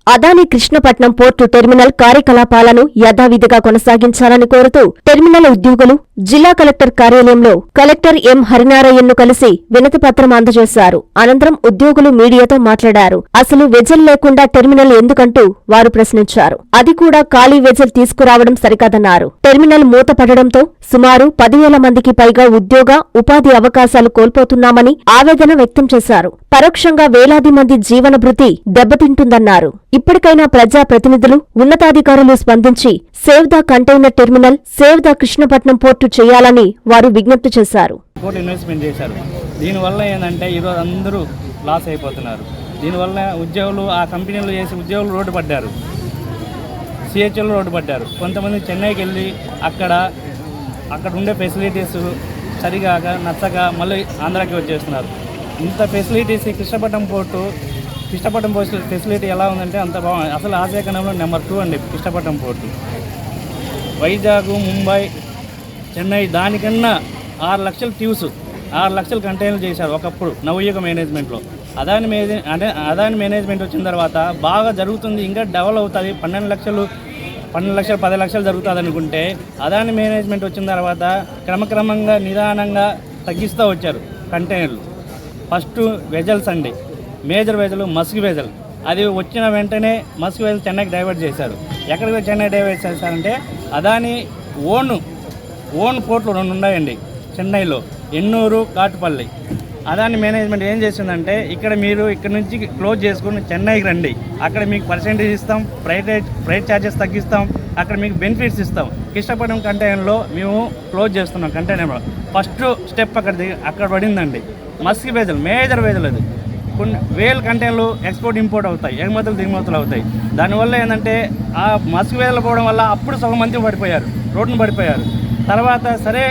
Adani Krishnapatnam port terminal కార్యకలాపాలను యథావిధిగా కొనసాగించాలని కోరుతూ టెర్మినల్ ఉద్యోగులు జిల్లా కలెక్టర్ కార్యాలయంలో కలెక్టర్ ఎం హరినారాయణను కలిసి వినతిపత్రం అందజేశారు. అనంతరం ఉద్యోగులు మీడియాతో మాట్లాడారు. అసలు వెజల్ లేకుండా టెర్మినల్ ఎందుకంటూ వారు ప్రశ్నించారు. అది కూడా ఖాళీ వెజల్ తీసుకురావడం సరికాదన్నారు. టెర్మినల్ మూతపడడంతో సుమారు 10,000 మందికి పైగా ఉద్యోగ, ఉపాధి అవకాశాలు కోల్పోతున్నామని ఆవేదన వ్యక్తం చేశారు. పరోక్షంగా వేలాది మంది జీవన భృతి దెబ్బతింటుందన్నారు. ఇప్పటికైనా ప్రజా ప్రతినిధులు, ఉన్నతాధికారులు స్పందించి save the container terminal, save the Krishnapatnam port చేయాలని వారు విజ్ఞప్తి చేశారు. ఇన్వెస్ట్మెంట్ చేశారు. దీనివల్ల ఏంటంటే ఈరోజు అందరూ లాస్ అయిపోతున్నారు. దీనివల్ల ఉద్యోగులు, ఆ కంపెనీలు చేసి ఉద్యోగులు రోడ్డు పడ్డారు, సిహెచ్ఎల్ రోడ్డు పడ్డారు. కొంతమంది చెన్నైకి వెళ్ళి అక్కడ ఉండే ఫెసిలిటీస్ సరిగా నచ్చక మళ్ళీ ఆంధ్రాకి వచ్చేస్తున్నారు. ఇంత ఫెసిలిటీస్ కృష్ణపట్నం పోర్టు ఫెసిలిటీ ఎలా ఉందంటే అంత బాగుంది. అసలు ఆసియా ఖండంలో నెంబర్ 2 అండి కృష్ణపట్నం పోర్టు. వైజాగ్, ముంబై, చెన్నై దానికన్నా 6 లక్షల ట్యూస్, 6 లక్షల కంటైనర్లు చేశారు ఒకప్పుడు నవయుగ మేనేజ్మెంట్లో. అదాని మేనేజ్మెంట్ వచ్చిన తర్వాత బాగా జరుగుతుంది, ఇంకా డెవలప్ అవుతుంది, 12 లక్షలు 10 లక్షలు జరుగుతుంది అనుకుంటే అదాని మేనేజ్మెంట్ వచ్చిన తర్వాత క్రమక్రమంగా నిదానంగా తగ్గిస్తూ వచ్చారు కంటైనర్లు. ఫస్ట్ వెజల్స్ అండి, మేజర్ వెజల్ మస్క్ వెజల్, అది వచ్చిన వెంటనే మస్క్ వెజల్ చెన్నైకి డైవర్ట్ చేశారు. ఎక్కడికి చెన్నై డైవర్ట్ చేశారంటే అదాని ఓన్ పోర్ట్లు 2 ఉన్నాయండి చెన్నైలో, ఎన్నూరు, కాటుపల్లి. అదాని మేనేజ్మెంట్ ఏం చేసిందంటే ఇక్కడ నుంచి క్లోజ్ చేసుకుని చెన్నైకి రండి, అక్కడ మీకు పర్సెంటేజ్ ఇస్తాం, ఫ్రైట్ ఛార్జెస్ తగ్గిస్తాం, అక్కడ మీకు బెనిఫిట్స్ ఇస్తాం. కృష్ణపట్నం కంటైనర్లో మేము క్లోజ్ చేస్తున్నాం. కంటైనర్లో ఫస్ట్ స్టెప్ అక్కడ పడిందండి. మస్క్ వెజల్, మేజర్ వెజల్, అది కొన్ని వేల కంటైనర్లు ఎక్స్పోర్ట్ ఇంపోర్ట్ అవుతాయి, ఎగుమతులు దిగుమతులు అవుతాయి. దానివల్ల ఏంటంటే ఆ మస్క్ వెజల్ పోవడం వల్ల అప్పుడు సగం మంది రోడ్డును పడిపోయారు. తర్వాత సరే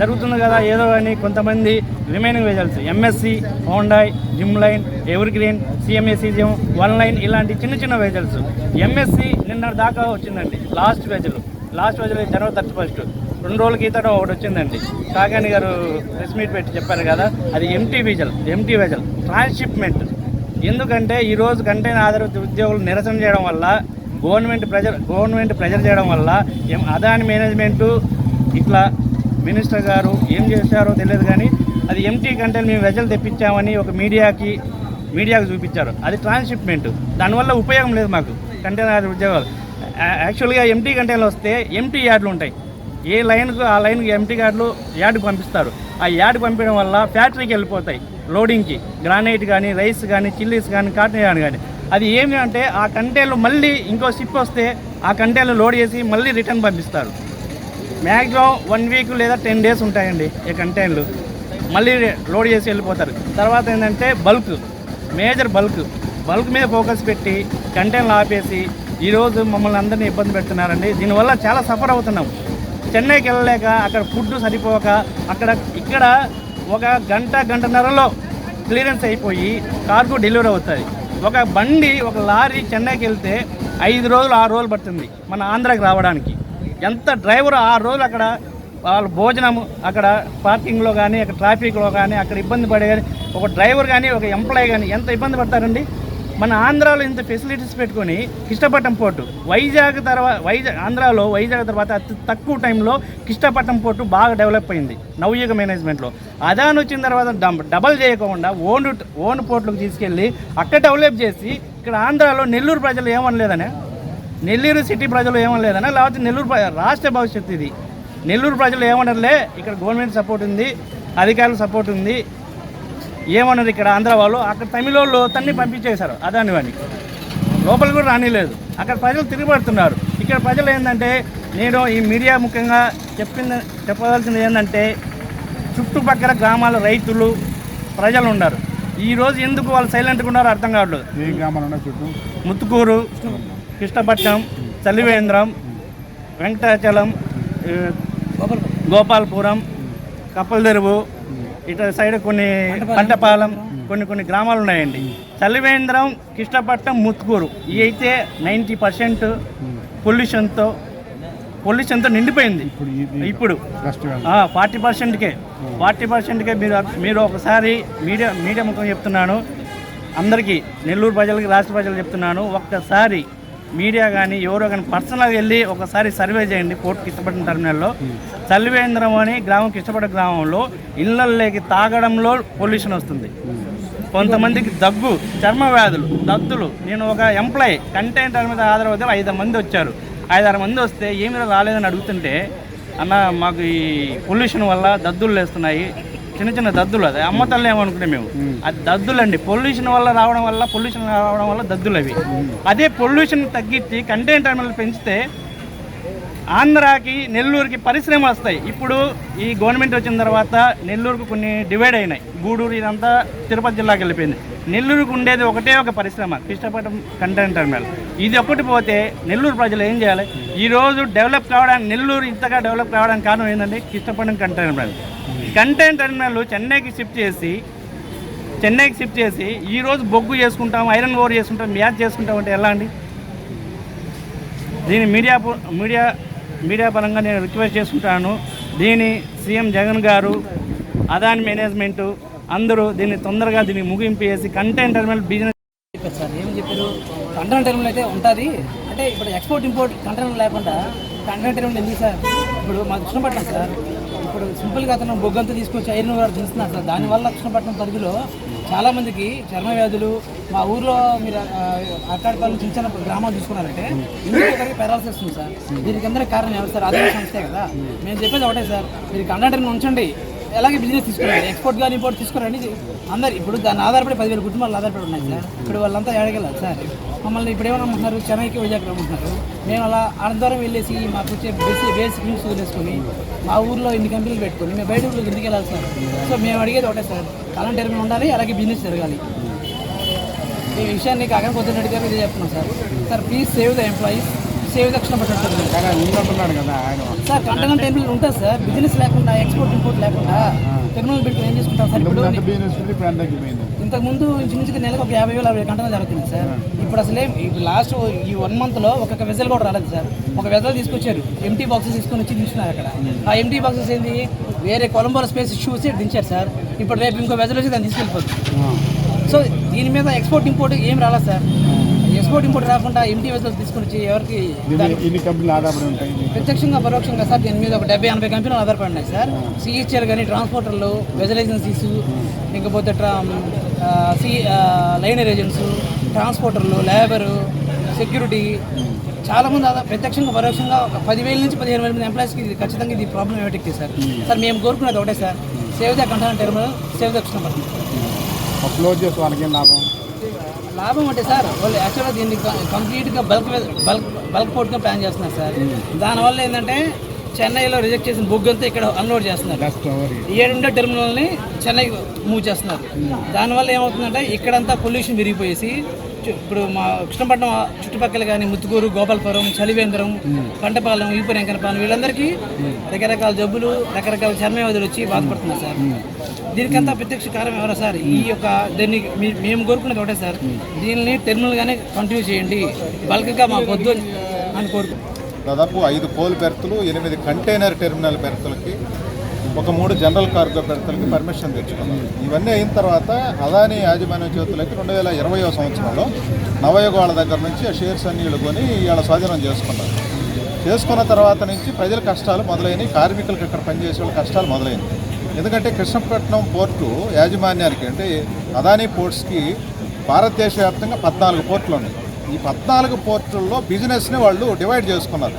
జరుగుతుంది కదా ఏదో అని కొంతమంది remaining vessels MSC, Hyundai, Zim line, Evergreen, CMA CGM, 1 line ఇలాంటి చిన్న వెజల్స్. ఎంఎస్సి నిన్న దాకా వచ్చిందండి లాస్ట్ వెజల్ జనవరి 31 2 రోజుల క్రితం ఒకటి వచ్చిందండి. కాకాని గారు ప్రెస్ మీట్ పెట్టి చెప్పారు కదా, అది ఎంటీ వెజల్ ట్రాన్స్షిప్మెంట్. ఎందుకంటే ఈరోజు కంటైనర్ ఆధారిత ఉద్యోగులు నిరసన చేయడం వల్ల, గవర్నమెంట్ ప్రెజర్ చేయడం వల్ల అదాని మేనేజ్మెంటు ఇట్లా మినిస్టర్ గారు ఏం చేశారో తెలియదు కానీ అది ఎంటీ కంటైనర్ మేము వెజల్ తెప్పించామని ఒక మీడియాకి చూపించారు. అది ట్రాన్స్షిప్మెంట్. దానివల్ల ఉపయోగం లేదు మాకు కంటైనర్ ఉద్యోగాలు. యాక్చువల్గా ఎంటీ కంటైనర్లు వస్తే ఎంటీ యార్డులు ఉంటాయి, ఏ లైన్కు ఆ లైన్కి ఎంటీ యార్డుకు పంపిస్తారు. ఆ యార్డుకు పంపించడం వల్ల ఫ్యాక్టరీకి వెళ్ళిపోతాయి లోడింగ్కి, గ్రానైట్ కానీ, రైస్ కానీ, చిల్లీస్ కానీ, కాటన్ యార్డ్ కానీ. అది ఏమి అంటే ఆ కంటైనర్లు మళ్ళీ ఇంకో షిప్ వస్తే ఆ కంటైనర్లు లోడ్ చేసి మళ్ళీ రిటర్న్ పంపిస్తారు. మ్యాక్సిమం 1 వీక్ లేదా 10 డేస్ ఉంటాయండి ఈ కంటైనర్లు, మళ్ళీ లోడ్ చేసి వెళ్ళిపోతారు. తర్వాత ఏంటంటే మేజర్ బల్క్ మీద ఫోకస్ పెట్టి కంటైనర్లు ఆపేసి ఈరోజు మమ్మల్ని అందరినీ ఇబ్బంది పెడుతున్నారండి. దీనివల్ల చాలా సఫర్ అవుతున్నాం. చెన్నైకి వెళ్ళలేక, అక్కడ ఫుడ్ సరిపోక, ఇక్కడ ఒక గంటన్నరలో క్లియరెన్స్ అయిపోయి కార్గో డెలివరీ అవుతుంది. ఒక లారీ చెన్నైకి వెళ్తే 5 రోజులు 6 రోజులు పడుతుంది మన ఆంధ్రాకి రావడానికి. ఎంత డ్రైవర్ 6 రోజులు అక్కడ వాళ్ళ భోజనం, అక్కడ పార్కింగ్లో కానీ, అక్కడ ట్రాఫిక్లో కానీ అక్కడ ఇబ్బంది పడే కానీ, ఒక డ్రైవర్ కానీ, ఒక ఎంప్లాయీ కానీ ఎంత ఇబ్బంది పడతారండి. మన ఆంధ్రాలో ఇంత ఫెసిలిటీస్ పెట్టుకొని కృష్ణపట్నం పోర్టు ఆంధ్రాలో వైజాగ్ తర్వాత అతి తక్కువ టైంలో కృష్ణపట్నం పోర్టు బాగా డెవలప్ అయింది నవయుగ మేనేజ్మెంట్లో. అదాని వచ్చిన తర్వాత డబల్ చేయకుండా ఓన్ పోర్టులకు తీసుకెళ్ళి అక్కడ డెవలప్ చేసి ఇక్కడ ఆంధ్రాలో నెల్లూరు ప్రజలు ఏమనలేదనే, నెల్లూరు సిటీ ప్రజలు ఏమనలేదనే, లేకపోతే నెల్లూరు రాష్ట్ర భవిష్యత్తు ఇది. నెల్లూరు ప్రజలు ఏమనర్లే, ఇక్కడ గవర్నమెంట్ సపోర్ట్ ఉంది, అధికారుల సపోర్ట్ ఉంది, ఏమన్నారు ఇక్కడ ఆంధ్ర వాళ్ళు. అక్కడ తమిళ వాళ్ళు తన్ని పంపించేశారు అదాని వాడిని, లోపల కూడా రానిలేదు. అక్కడ ప్రజలు తిరిగిపడుతున్నారు. ఇక్కడ ప్రజలు ఏంటంటే, నేను ఈ మీడియా ముఖ్యంగా చెప్పవలసింది ఏంటంటే, చుట్టుపక్కల గ్రామాల రైతులు ప్రజలు ఉన్నారు. ఈరోజు ఎందుకు వాళ్ళు సైలెంట్గా ఉన్నారో అర్థం కావట్లేదు. ముత్తుకూరు, కృష్ణపట్నం, చలివేంద్రం, వెంకటాచలం, గోపాలపురం, కప్పలదెరువు, ఇటు సైడ్ కొన్ని పంటపాలెం, కొన్ని గ్రామాలు ఉన్నాయండి. చలివేంద్రం, కృష్ణపట్నం, ముత్తుకూరు ఇవి అయితే 90% పొల్యూషన్తో నిండిపోయింది. ఇప్పుడు 40%కే మీరు ఒకసారి మీడియా ముఖం చెప్తున్నాను, అందరికీ నెల్లూరు ప్రజలకి రాష్ట్ర ప్రజలు చెప్తున్నాను, ఒక్కసారి మీడియా కానీ ఎవరో కానీ పర్సనల్గా వెళ్ళి ఒకసారి సర్వే చేయండి పోర్ట్ కిష్టపట్నం టెర్మినల్లో. చల్లివేంద్రం అని గ్రామం, కిష్టపట్నం గ్రామంలో ఇళ్ళల్లోకి తాగడంలో పొల్యూషన్ వస్తుంది. కొంతమందికి దగ్గు, చర్మ వ్యాధులు, దద్దులు. నేను ఒక ఎంప్లాయీ కంటైనర్ మీద ఆధారపడి 5 మంది వచ్చారు. 5-6 మంది వస్తే ఏమి రాలేదని అడుగుతుంటే, అన్న మాకు ఈ పొల్యూషన్ వల్ల దద్దులు లేస్తున్నాయి, చిన్న చిన్న దద్దులు, అది అమ్మ తల్లి ఏమనుకునే మేము, అది దద్దులు అండి. పొల్యూషన్ రావడం వల్ల దద్దులు అవి. అదే పొల్యూషన్ తగ్గించి కంటైనర్ టెర్మినల్ పెంచితే ఆంధ్రాకి, నెల్లూరుకి పరిశ్రమలు వస్తాయి. ఇప్పుడు ఈ గవర్నమెంట్ వచ్చిన తర్వాత నెల్లూరుకు కొన్ని డివైడ్ అయినాయి. గూడూరు ఇదంతా తిరుపతి జిల్లాకి వెళ్ళిపోయింది. నెల్లూరుకు ఉండేది ఒకటే ఒక పరిశ్రమ, కృష్ణపట్నం కంటైనర్ టెర్మినల్. ఇది ఒక్కటి పోతే నెల్లూరు ప్రజలు ఏం చేయాలి? ఈరోజు డెవలప్ కావడానికి, నెల్లూరు ఇంతగా డెవలప్ కావడానికి కారణం ఏంటంటే Krishnapatnam container terminal. Container terminal చెన్నైకి షిఫ్ట్ చేసి ఈరోజు బొగ్గు చేసుకుంటాం, ఐరన్ ఓర్ చేసుకుంటాం, మ్యాచ్ చేసుకుంటాం అంటే ఎలా అండి? దీన్ని మీడియా పరంగా నేను రిక్వెస్ట్ చేసుకుంటాను. దీన్ని సీఎం జగన్ గారు, అదాని మేనేజ్మెంటు అందరూ దీన్ని తొందరగా ముగింపు చేసి కంటైనర్ టెర్మినల్ బిజినెస్ చెప్పారు సార్. ఏమని చెప్పారు? కంటైనర్ టెర్మినల్ అయితే ఉంటుంది. అంటే ఇప్పుడు ఎక్స్పోర్ట్ ఇంపోర్ట్ కంటైనర్ లేకుండా కంటైనర్ టెర్మినల్ ఎందుకు సార్? ఇప్పుడు మా కృష్ణపట్నం సార్, ఇప్పుడు సింపుల్గా అతను బొగ్గంతా తీసుకొచ్చి ఐరన్ వారు దించుతున్నారు సార్. దానివల్ల కృష్ణపట్నం పరిధిలో చాలామందికి చర్మ వ్యాధులు, మా ఊర్లో మీరు అట్టాడిపాలెం చిన్న చిన్న గ్రామాలు చూసుకున్నారంటే ఇంటికి ఒకరికి పెరాల్సి వస్తుంది సార్. దీనికి అందరికీ కారణం ఎవరు సార్? అదే సంస్థే కదా. మేము చెప్పేది ఒకటే సార్, మీరు కంటైనర్ టెర్మినల్ ఉంచండి, ఎలాగే బిజినెస్ తీసుకురండి, ఎక్స్పోర్ట్ కానీ ఇంపోర్ట్ తీసుకురండి. అందరు ఇప్పుడు దాన్ని ఆధారపడి 10,000 కుటుంబాలు ఆధారపడి ఉన్నాయి సార్. ఇప్పుడు వాళ్ళంతా ఏడగలరు సార్. మమ్మల్ని ఇప్పుడు ఏమనుకుంటున్నారు, చెన్నైకి వైజాగ్ రమ్మంటున్నారు. మేము అలా అనంతరం వెళ్ళేసి మాకు వచ్చే బేసిక్ న్యూస్ వదిలేసుకొని మా ఊర్లో ఇన్ని కంపెనీలు పెట్టుకొని మేము బయట ఊళ్ళోకి ఎందుకు వెళ్ళాలి సార్? సో మేము అడిగేది ఒకటే సార్, కాలం టెర్మినల్ ఉండాలి, అలాగే బిజినెస్ జరగాలి. ఈ విషయాన్ని కాకని పొద్దున్నట్టు గారు ఇదే చెప్తున్నాం sir. Sir please save the employees, save the Krishnapatnam sir. Container terminal ఉంటుంది సార్, బిజినెస్ లేకుండా, ఎక్స్పోర్ట్ ఇంపోర్ట్ లేకుండా టెర్మినల్ పెట్టుకుని ఏం చేసుకుంటాం సార్? ఇప్పుడు ఇంతకుముందు ఇంచుమించుగా నెలకు ఒక 50,000 కంటైనర్ జరుగుతుంది సార్. ఇప్పుడు అసలే ఇప్పుడు లాస్ట్ ఈ 1 monthలో ఒక్కొక్క వెజల్ కూడా రాలేదు సార్. ఒక వెజల్ తీసుకొచ్చారు, ఎంటీ బాక్సెస్ తీసుకొని వచ్చి దించున్నారు అక్కడ. ఆ ఎంటీ బాక్సెస్ ఏంది, వేరే కొలంబోలో స్పేస్ ఇష్యూస్ దించారు సార్. ఇప్పుడు రేపు ఇంకో వెజల్ వచ్చి దాన్ని తీసుకెళ్ళిపోతుంది. సో దీని మీద ఎక్స్పోర్ట్ ఇంపోర్ట్ ఏం రాలేదు సార్. ఎక్స్పోర్ట్ ఇంపోర్ట్ రాకుండా ఎంటీ వెజల్స్ తీసుకొని వచ్చి ఎవరికి ప్రత్యక్షంగా పరోక్షంగా సార్ దీని మీద ఒక 70-80 కంపెనీలు ఆధారపడి ఉన్నాయి సార్. సిహెచ్ఎల్ కానీ, ట్రాన్స్పోర్టర్లు, వెజల్ ఏజెన్సీస్, ఇంకపోతే లైనర్ ఏజెంట్స్, ట్రాన్స్పోర్టర్లు, లేబరు, సెక్యూరిటీ, చాలామంది ప్రత్యక్షంగా పరోక్షంగా ఒక 10,000 నుంచి 15,000 మంది ఎంప్లాయీస్కి ఇది ఖచ్చితంగా ఇది ప్రాబ్లం ఏమిటి సార్? సార్ మేము కోరుకునేది ఒకటే sir, save the container terminal, save the Krishnapatnam. Close చేసి వాళ్ళకి లాభం అంటే సార్, వాళ్ళు యాక్చువల్గా దీన్ని కంప్లీట్గా బల్క్ పోర్ట్గా ప్లాన్ చేస్తున్నారు సార్. దానివల్ల ఏంటంటే చెన్నైలో రిజెక్ట్ చేసిన బొగ్గంతా ఇక్కడ అన్లోడ్ చేస్తున్నారు. 7 టెర్మినల్ని చెన్నైకి మూవ్ చేస్తున్నారు. దానివల్ల ఏమవుతుందంటే ఇక్కడంతా పొల్యూషన్ విరిగిపోయేసి ఇప్పుడు మా కృష్ణపట్నం చుట్టుపక్కల కానీ ముత్తుకూరు, గోపాలపురం, చలివేంద్రం, పంటపాలెం, ఈపురం, వెంకనపాలెం వీళ్ళందరికీ రకరకాల జబ్బులు, రకరకాల చర్మ వ్యాధులు వచ్చి బాధపడుతున్నారు సార్. దీనికంతా ప్రత్యక్ష కారణం ఎవరో సార్? ఈ యొక్క దీన్ని మేము కోరుకునేది ఒకటే సార్, దీనిని టెర్మినల్గానే కంటిన్యూ చేయండి, బల్క్గా మాకు వద్దు అని కోరుకుంటున్నాం. దాదాపు 5 కోల్ బెర్తులు, 8 కంటైనర్ టెర్మినల్ బెర్తులకి, ఒక 3 జనరల్ కార్గో బెర్తులకి పర్మిషన్ తెచ్చుకున్నాం. ఇవన్నీ అయిన తర్వాత అదాని యాజమాన్య చేతులకి 2020వ సంవత్సరంలో నవయుగాల దగ్గర నుంచి ఆ షేర్స్ అన్ని కొని ఇవాళ స్వాధీనం చేసుకున్న తర్వాత నుంచి ప్రజల కష్టాలు మొదలైనవి, కార్మికులకు ఇక్కడ పనిచేసే వాళ్ళ కష్టాలు మొదలైనవి. ఎందుకంటే కృష్ణపట్నం పోర్టు యాజమాన్యానికి, అంటే అదానీ పోర్ట్స్కి భారతదేశ వ్యాప్తంగా 14 పోర్టులు ఉన్నాయి. ఈ 14 పోర్టుల్లో బిజినెస్ని వాళ్ళు డివైడ్ చేసుకున్నారు,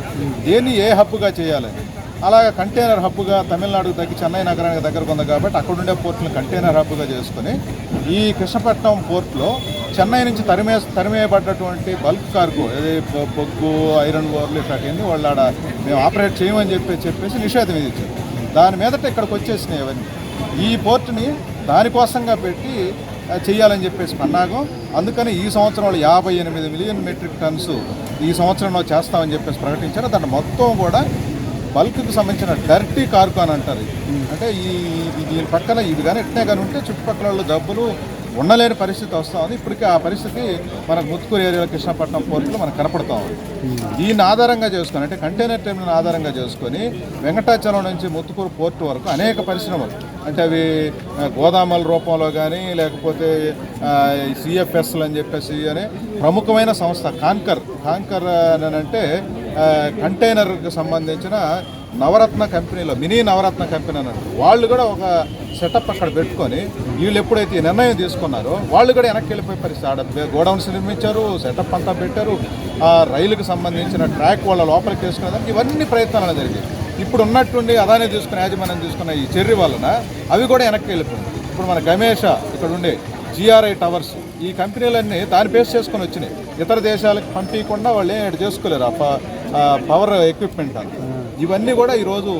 దేన్ని ఏ హబ్గా చేయాలని. అలాగే కంటైనర్ హబ్గా తమిళనాడుకు దగ్గర చెన్నై నగరానికి దగ్గరకు ఉంది కాబట్టి అక్కడ ఉండే పోర్టులను కంటైనర్ హబ్గా చేసుకుని ఈ కృష్ణపట్నం పోర్టులో చెన్నై నుంచి తరిమేయబడ్డటువంటి బల్క్ కార్గో, అదే బొగ్గు, ఐరన్ ఓర్లు ఇట్లాంటివన్నీ వాళ్ళు ఆడ మేము ఆపరేట్ చేయమని చెప్పేసి నిషేధం విధించారు. దాని మీదట ఇక్కడికి వచ్చేసినాయి అవన్నీ. ఈ పోర్టుని దానికోసంగా పెట్టి చేయాలని చెప్పేసి పన్నాగం. అందుకని ఈ సంవత్సరంలో 58 మిలియన్ మెట్రిక్ టన్స్ ఈ సంవత్సరంలో చేస్తామని చెప్పేసి ప్రకటించారు. దాంట్లో మొత్తం కూడా బల్క్కి సంబంధించిన డర్టీ కార్గో అని అంటారు. అంటే దీని పక్కన ఇది కానీ ఎట్నే కానీ ఉంటే చుట్టుపక్కల జబ్బులు ఉండలేని పరిస్థితి వస్తూ ఉంది. ఇప్పటికీ ఆ పరిస్థితి మనకు ముత్తుకూరు ఏరియాలో కృష్ణపట్నం పోర్టులో మనకు కనపడతా ఉంది. దీన్ని ఆధారంగా చేసుకొని, అంటే కంటైనర్ టెర్మినల్ ఆధారంగా చేసుకొని వెంకటాచలం నుంచి ముత్తుకూరు పోర్టు వరకు అనేక పరిశ్రమలు, అంటే అవి గోదాముల రూపంలో కానీ లేకపోతే సిఎఫ్ఎస్లు అని చెప్పేసి అనే ప్రముఖమైన సంస్థ కాంకర్ అని అంటే కంటైనర్కి సంబంధించిన నవరత్న కంపెనీలో మినీ నవరత్న కంపెనీ అని అంటారు. వాళ్ళు కూడా ఒక సెటప్ అక్కడ పెట్టుకొని వీళ్ళు ఎప్పుడైతే ఈ నిర్ణయం తీసుకున్నారో వాళ్ళు కూడా వెనక్కి వెళ్ళిపోయే పరిస్థితి. ఆడ గోడౌన్స్ నిర్మించారు, సెటప్ అంతా పెట్టారు, ఆ రైలుకు సంబంధించిన ట్రాక్ వాళ్ళ లోపలికి తీసుకునేదానికి ఇవన్నీ ప్రయత్నాలు జరిగాయి. ఇప్పుడు ఉన్నట్టుండి అదానే తీసుకుని యాజమాన్యం తీసుకున్న ఈ చెర్రీ వలన అవి కూడా వెనక్కి వెళ్ళిపోయింది. ఇప్పుడు మన గమేష ఇక్కడ ఉండే GRI టవర్స్ ఈ కంపెనీలన్నీ దాన్ని బేస్ చేసుకొని వచ్చినాయి. ఇతర దేశాలకు పంపించకుండా వాళ్ళు ఏం చేసుకోలేరు ఆ పవర్ ఎక్విప్మెంట్ అంతా. ఇవన్నీ కూడా ఈరోజు